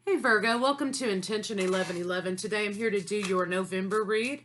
Hey Virgo, welcome to Intention 1111. Today I'm here to do your November read.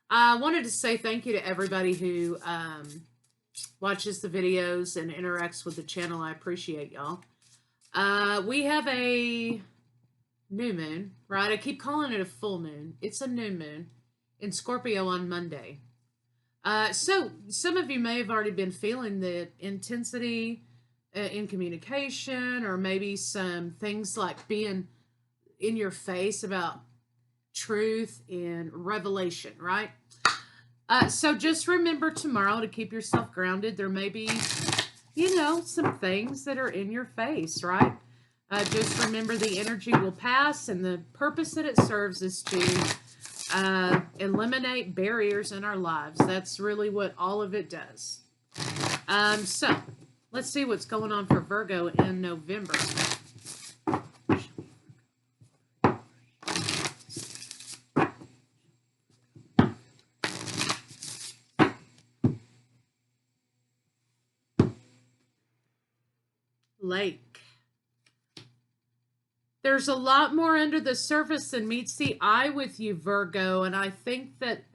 I wanted to say thank you to everybody who watches the videos and interacts with the channel. I appreciate y'all. We have a new moon, right? I keep calling it a full moon. It's a new moon in Scorpio on Monday. So some of you may have already been feeling the intensity in communication, or maybe some things like being in your face about truth and revelation, right? So just remember tomorrow to keep yourself grounded. There may be, some things that are in your face, right? Just remember the energy will pass, and the purpose that it serves is to eliminate barriers in our lives. That's really what all of it does. So let's see what's going on for Virgo in November. Lake. There's a lot more under the surface than meets the eye with you, Virgo, and I think that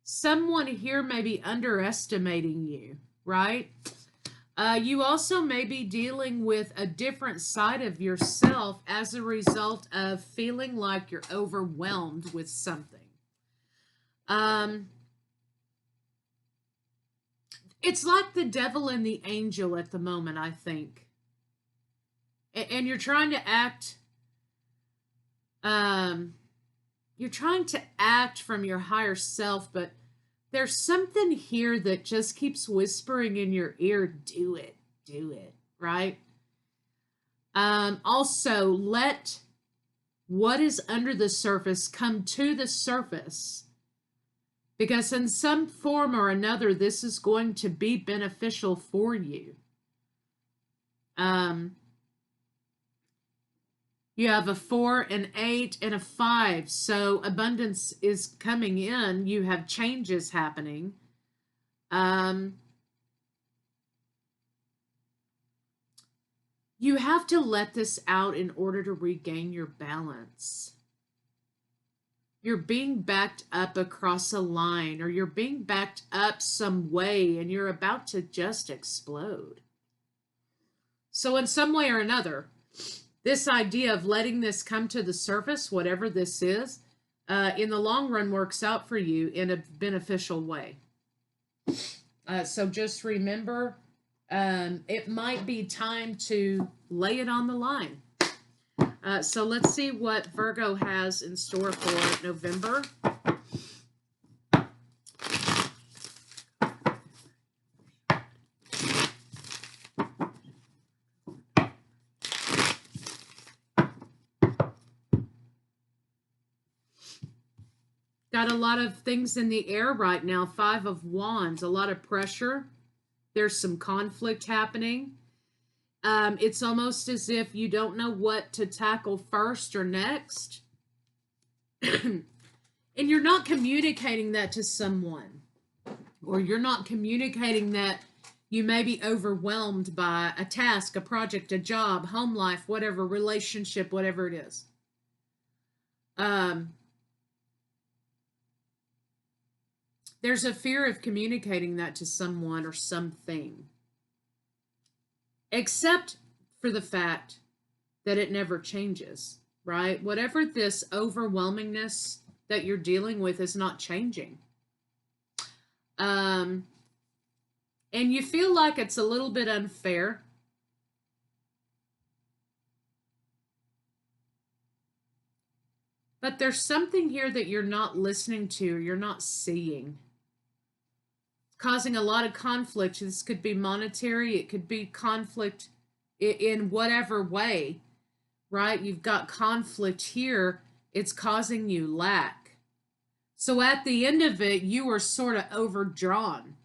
someone here may be underestimating you, right? You also may be dealing with a different side of yourself as a result of feeling like you're overwhelmed with something. It's like the devil and the angel at the moment, I think. And you're trying to act, from your higher self, but there's something here that just keeps whispering in your ear, do it, right? Also, let what is under the surface come to the surface, because in some form or another, this is going to be beneficial for you. You have a 4, an 8, and a 5. So abundance is coming in. You have changes happening. You have to let this out in order to regain your balance. You're being backed up across a line, or you're being backed up some way, and you're about to just explode. So in some way or another, this idea of letting this come to the surface, whatever this is, in the long run works out for you in a beneficial way. So just remember, it might be time to lay it on the line. So let's see what Virgo has in store for November. Got a lot of things in the air right now. 5 of Wands, a lot of pressure. There's some conflict happening. It's almost as if you don't know what to tackle first or next. And you're not communicating that to someone. Or you're not communicating that you may be overwhelmed by a task, a project, a job, home life, whatever, relationship, whatever it is. There's a fear of communicating that to someone or something. Except for the fact that it never changes, right? Whatever this overwhelmingness that you're dealing with is not changing. And you feel like it's a little bit unfair. But there's something here that you're not listening to, or you're not seeing. Causing a lot of conflict. This could be monetary, it could be conflict in whatever way, right? You've got conflict here, it's causing you lack. So at the end of it, you are sort of overdrawn,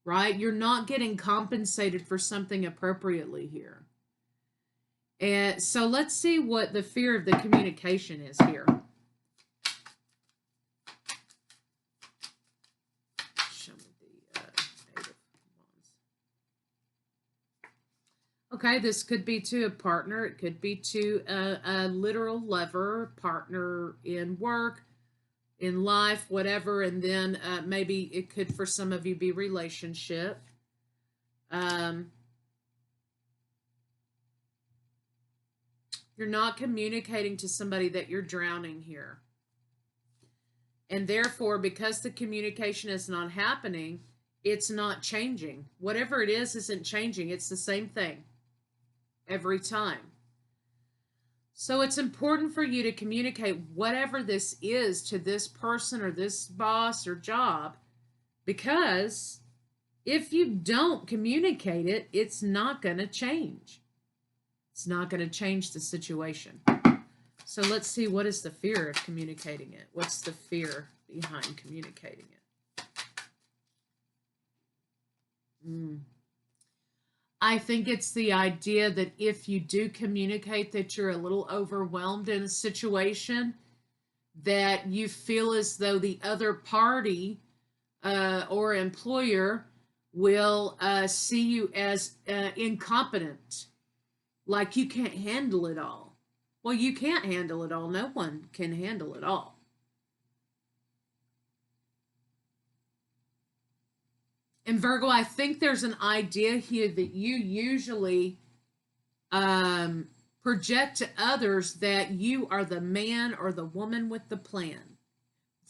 right? You're not getting compensated for something appropriately here. And so let's see what the fear of the communication is here. Okay, this could be to a partner. It could be to a literal lover, partner in work, in life, whatever. And then maybe it could, for some of you, be relationship. You're not communicating to somebody that you're drowning here. And therefore, because the communication is not happening, it's not changing. Whatever it is isn't changing. It's the same thing every time. So it's important for you to communicate whatever this is to this person or this boss or job, because if you don't communicate it, it's not going to change. It's not going to change the situation. So let's see, what is the fear of communicating it? What's the fear behind communicating it? I think it's the idea that if you do communicate that you're a little overwhelmed in a situation, that you feel as though the other party or employer will see you as incompetent, like you can't handle it all. Well, you can't handle it all. No one can handle it all. And Virgo, I think there's an idea here that you usually project to others that you are the man or the woman with the plan.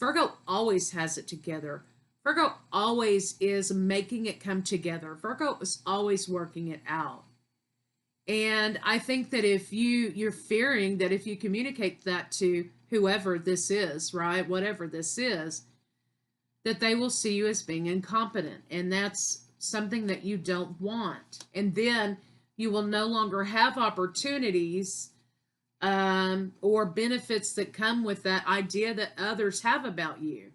Virgo always has it together. Virgo always is making it come together. Virgo is always working it out. And I think that if you're fearing that if you communicate that to whoever this is, right, whatever this is, that they will see you as being incompetent. And that's something that you don't want. And then you will no longer have opportunities or benefits that come with that idea that others have about you.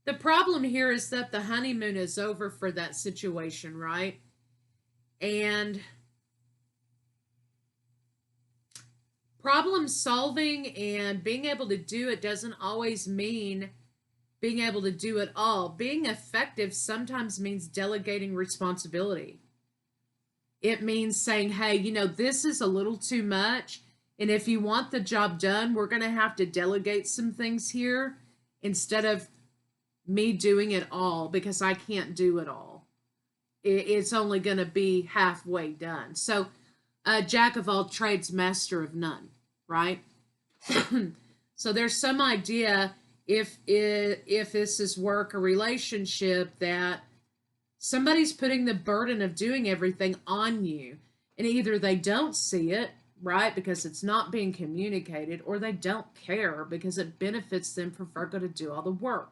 The problem here is that the honeymoon is over for that situation, right? And problem solving and being able to do it doesn't always mean being able to do it all. Being effective sometimes means delegating responsibility. It means saying, hey, this is a little too much. And if you want the job done, we're going to have to delegate some things here instead of me doing it all, because I can't do it all. It's only going to be halfway done. So, jack of all trades, master of none, right? So there's some idea, if this is work or relationship, that somebody's putting the burden of doing everything on you, and either they don't see it, right, because it's not being communicated, or they don't care because it benefits them for Virgo to do all the work.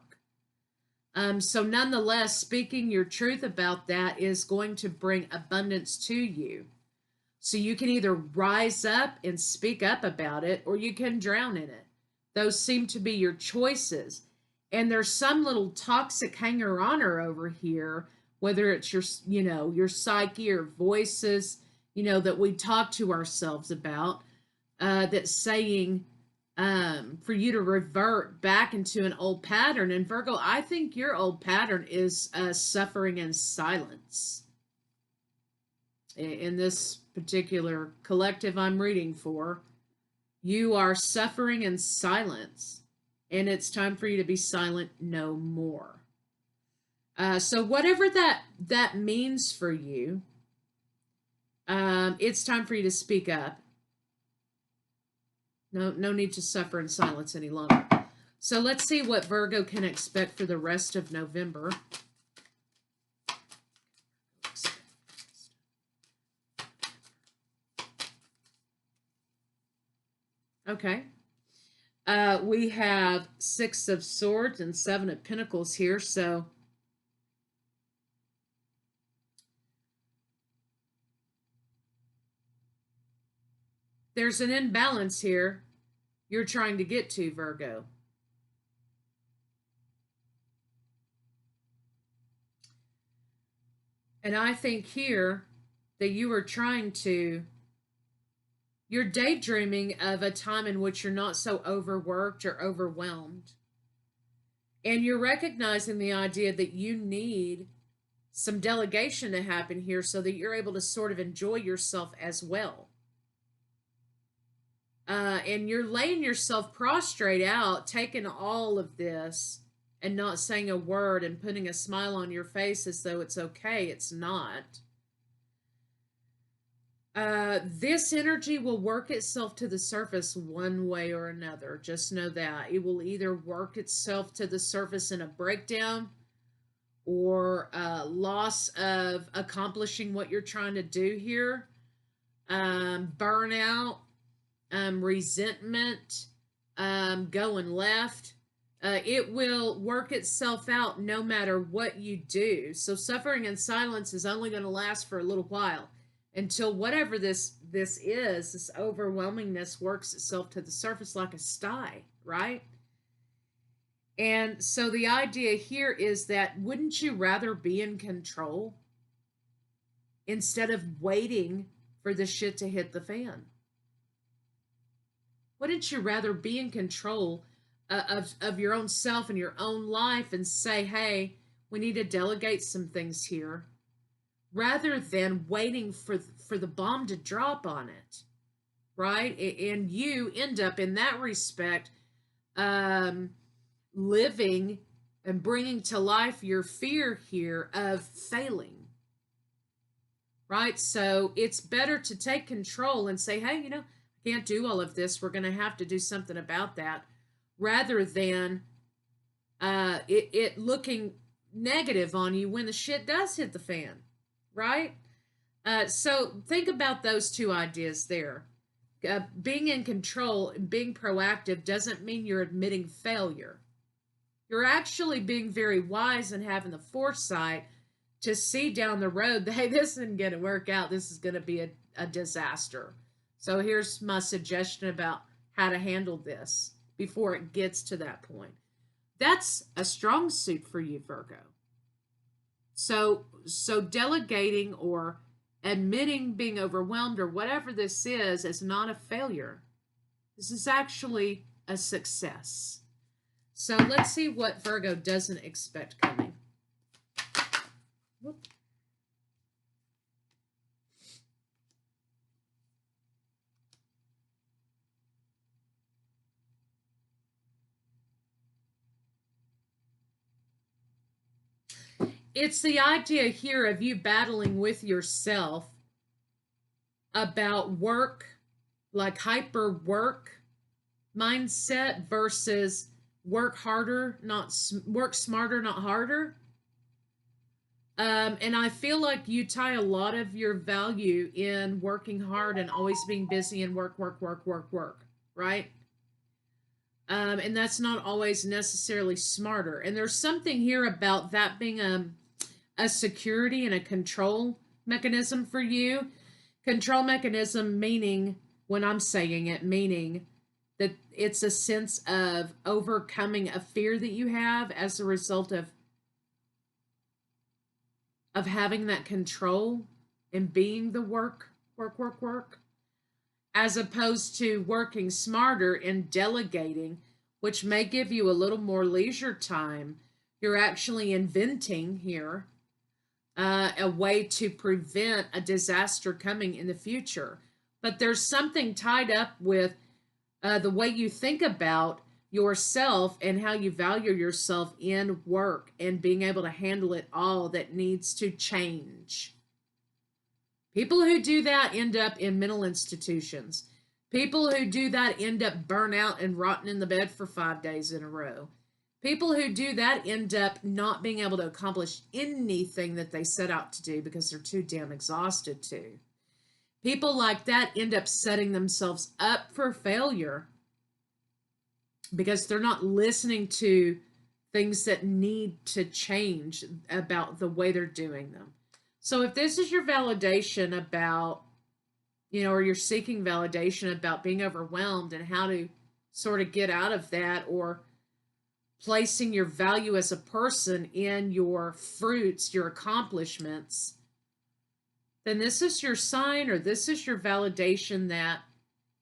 So nonetheless, speaking your truth about that is going to bring abundance to you. So you can either rise up and speak up about it, or you can drown in it. Those seem to be your choices. And there's some little toxic hanger-oner over here, whether it's your, your psyche or voices, that we talk to ourselves about, that's saying, for you to revert back into an old pattern. And Virgo, I think your old pattern is suffering in silence. In this particular collective I'm reading for, you are suffering in silence, and it's time for you to be silent no more. So whatever that means for you, it's time for you to speak up. No need to suffer in silence any longer. So let's see what Virgo can expect for the rest of November. Okay. We have 6 of Swords and 7 of Pentacles here, so there's an imbalance here you're trying to get to, Virgo. And I think here that you're daydreaming of a time in which you're not so overworked or overwhelmed. And you're recognizing the idea that you need some delegation to happen here so that you're able to sort of enjoy yourself as well. And you're laying yourself prostrate out, taking all of this and not saying a word and putting a smile on your face as though it's okay. It's not. This energy will work itself to the surface one way or another. Just know that. It will either work itself to the surface in a breakdown or loss of accomplishing what you're trying to do here, burnout, resentment, going left. It will work itself out no matter what you do. So suffering in silence is only going to last for a little while until whatever this is, this overwhelmingness works itself to the surface like a sty, right? And so the idea here is that wouldn't you rather be in control instead of waiting for the shit to hit the fan? Wouldn't you rather be in control of your own self and your own life and say, hey, we need to delegate some things here, rather than waiting for the bomb to drop on it, right? And you end up in that respect living and bringing to life your fear here of failing, right? So it's better to take control and say, hey, I can't do all of this. We're going to have to do something about that, rather than it looking negative on you when the shit does hit the fan, right? So think about those two ideas there. Being in control and being proactive doesn't mean you're admitting failure. You're actually being very wise and having the foresight to see down the road that, hey, this isn't going to work out. This is going to be a disaster. So here's my suggestion about how to handle this before it gets to that point. That's a strong suit for you, Virgo. So delegating or admitting being overwhelmed or whatever this is not a failure. This is actually a success. So let's see what Virgo doesn't expect coming. Whoop. It's the idea here of you battling with yourself about work, like hyper work mindset versus work harder, not work smarter, not harder. And I feel like you tie a lot of your value in working hard and always being busy and work, right? And that's not always necessarily smarter. And there's something here about that being a security and a control mechanism for you. Control mechanism meaning, when I'm saying it, meaning that it's a sense of overcoming a fear that you have as a result of having that control and being the work, as opposed to working smarter and delegating, which may give you a little more leisure time. You're actually inventing here a way to prevent a disaster coming in the future. But there's something tied up with the way you think about yourself and how you value yourself in work and being able to handle it all that needs to change. People who do that end up in mental institutions. People who do that end up burnt out and rotten in the bed for 5 days in a row. People who do that end up not being able to accomplish anything that they set out to do because they're too damn exhausted to. People like that end up setting themselves up for failure because they're not listening to things that need to change about the way they're doing them. So if this is your validation about, or you're seeking validation about being overwhelmed and how to sort of get out of that, or placing your value as a person in your fruits, your accomplishments, then this is your sign, or this is your validation that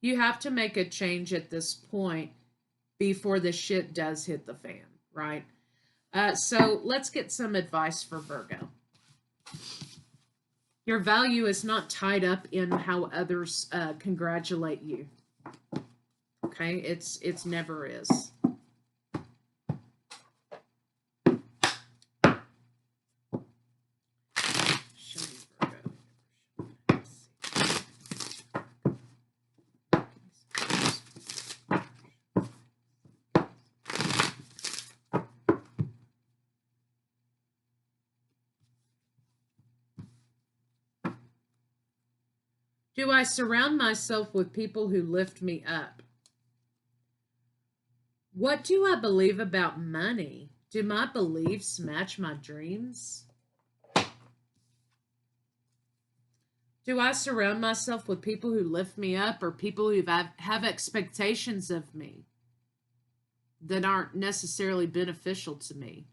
you have to make a change at this point before the shit does hit the fan, right? So let's get some advice for Virgo. Your value is not tied up in how others congratulate you. Okay, it's never is. Do I surround myself with people who lift me up? What do I believe about money? Do my beliefs match my dreams? Do I surround myself with people who lift me up or people who have expectations of me that aren't necessarily beneficial to me?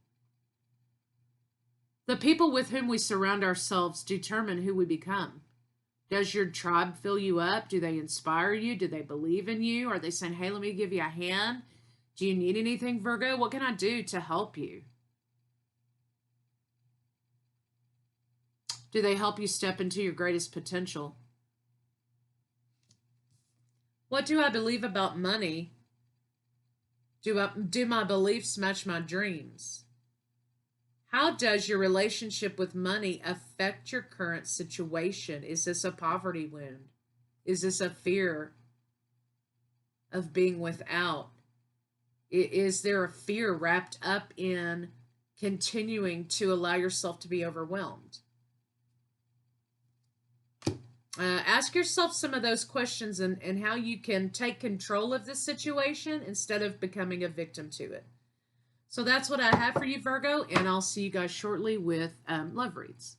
The people with whom we surround ourselves determine who we become. Does your tribe fill you up? Do they inspire you? Do they believe in you? Are they saying, hey, let me give you a hand? Do you need anything, Virgo? What can I do to help you? Do they help you step into your greatest potential? What do I believe about money? Do my beliefs match my dreams? How does your relationship with money affect your current situation? Is this a poverty wound? Is this a fear of being without? Is there a fear wrapped up in continuing to allow yourself to be overwhelmed? Ask yourself some of those questions and how you can take control of this situation instead of becoming a victim to it. So that's what I have for you, Virgo, and I'll see you guys shortly with love reads.